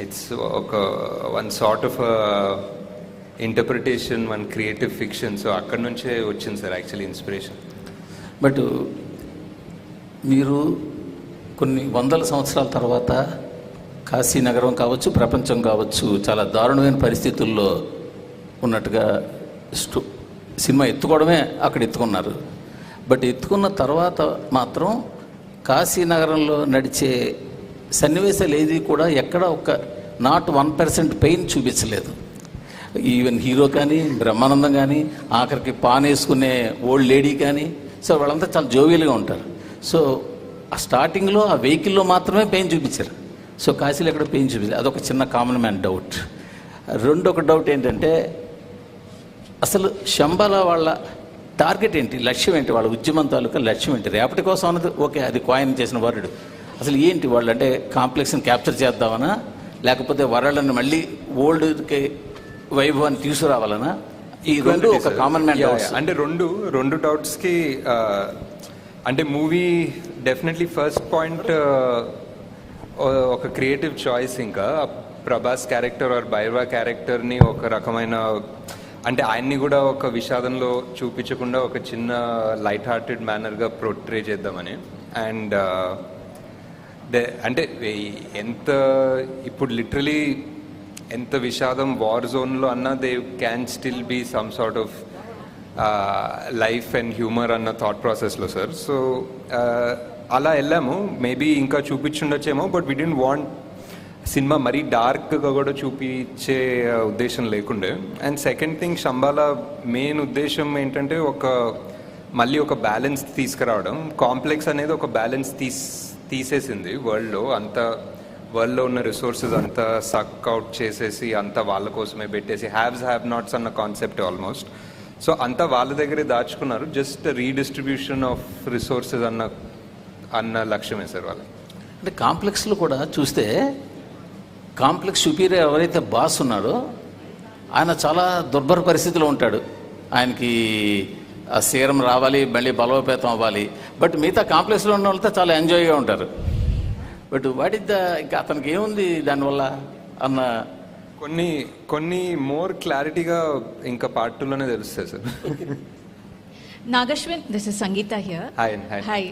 It's ఒక one sort of interpretation, one creative fiction. So అక్కడ నుంచే వచ్చింది సార్ యాక్చువల్లీ ఇన్స్పిరేషన్. బట్ మీరు కొన్ని వందల సంవత్సరాల తర్వాత కాశీ నగరం కావచ్చు, ప్రపంచం కావచ్చు, చాలా దారుణమైన పరిస్థితుల్లో ఉన్నట్టుగా సినిమా ఎత్తుకోవడమే అక్కడ ఎత్తుకున్నారు. బట్ ఎత్తుకున్న తర్వాత మాత్రం కాశీ నగరంలో నడిచే సన్నివేశాలు ఏది కూడా ఎక్కడ ఒక నాట్ 1% పెయిన్ చూపించలేదు. ఈవెన్ హీరో కానీ, బ్రహ్మానందం కానీ, ఆఖరికి పాన్ వేసుకునే ఓల్డ్ లేడీ కానీ, సో వాళ్ళంతా చాలా జోవియల్గా ఉంటారు. సో ఆ స్టార్టింగ్లో ఆ వెహికల్లో మాత్రమే పెయిన్ చూపించారు. సో కాశీలో ఎక్కడ పెయిన్ చూపించారు. అదొక చిన్న కామన్ మ్యాన్ డౌట్. రెండొక డౌట్ ఏంటంటే, అసలు శంబాల వాళ్ళ టార్గెట్ ఏంటి, లక్ష్యం ఏంటి, వాళ్ళ ఉద్యమం తాలూకా లక్ష్యం ఏంటి? రేపటి కోసం అన్నది ఓకే, అది కాయిన్ చేసిన వరుడు. అసలు ఏంటి వాళ్ళు అంటే కాంప్లెక్స్ని క్యాప్చర్ చేద్దామనా, లేకపోతే వరల్డ్ని మళ్ళీ ఓల్డ్కి వైభవాన్ని తీసుకురావాలనా? ఈ రెండు ఒక కామన్ మ్యాన్ డౌట్స్. అంటే రెండు డౌట్స్కి అంటే మూవీ డెఫినెట్లీ ఫస్ట్ పాయింట్ ఒక క్రియేటివ్ చాయిస్. ఇంకా ప్రభాస్ క్యారెక్టర్ ఆర్ బైర్వా క్యారెక్టర్ని ఒక రకమైన అంటే ఆయన్ని కూడా ఒక విషాదంలో చూపించకుండా ఒక చిన్న లైట్ హార్టెడ్ మేనర్గా పోర్ట్రే చేద్దామని. అండ్ అంటే ఎంత ఇప్పుడు లిటరలీ ఎంత విషాదం వార్ జోన్లో అన్నా they can still be some sort of life and humour అన్న థాట్ ప్రాసెస్లో సార్. సో అలా వెళ్ళాము. మేబీ ఇంకా చూపించుండొచ్చేమో, but we don't want cinema మరీ డార్క్గా కూడా చూపించే ఉద్దేశం లేకుండే. And second thing, Shambhala main ఉద్దేశం ఏంటంటే మళ్ళీ ఒక బ్యాలెన్స్ తీసుకురావడం. కాంప్లెక్స్ అనేది ఒక బ్యాలెన్స్ తీసేసింది వరల్డ్లో ఉన్న రిసోర్సెస్ అంతా సక్ అవుట్ చేసేసి అంతా వాళ్ళ కోసమే పెట్టేసి హ్యావ్స్ హ్యావ్ నాట్స్ అన్న కాన్సెప్ట్ ఆల్మోస్ట్. సో అంతా వాళ్ళ దగ్గరే దాచుకున్నారు. జస్ట్ రీడిస్ట్రిబ్యూషన్ ఆఫ్ రిసోర్సెస్ అన్న లక్ష్యమే సార్ వాళ్ళు. అంటే కాంప్లెక్స్లో కూడా చూస్తే కాంప్లెక్స్ సుపీరియర్ ఎవరైతే బాస్ ఉన్నాడో ఆయన చాలా దుర్భర పరిస్థితిలో ఉంటాడు. ఆయనకి ఆ సీరం రావాలి, మళ్ళీ బలోపేతం అవ్వాలి. బట్ మిగతా కాంప్లెక్స్లో ఉన్న వాళ్ళతో చాలా ఎంజాయ్గా ఉంటారు. బట్ ఇంకా అతనికి ఏముంది దానివల్ల అన్న కొన్ని మోర్ క్లారిటీగా ఇంకా పార్ట్ 2లోనే తెలుస్తాయి sir. Nagashwin, this is Sangeeta here. Hi. Hi.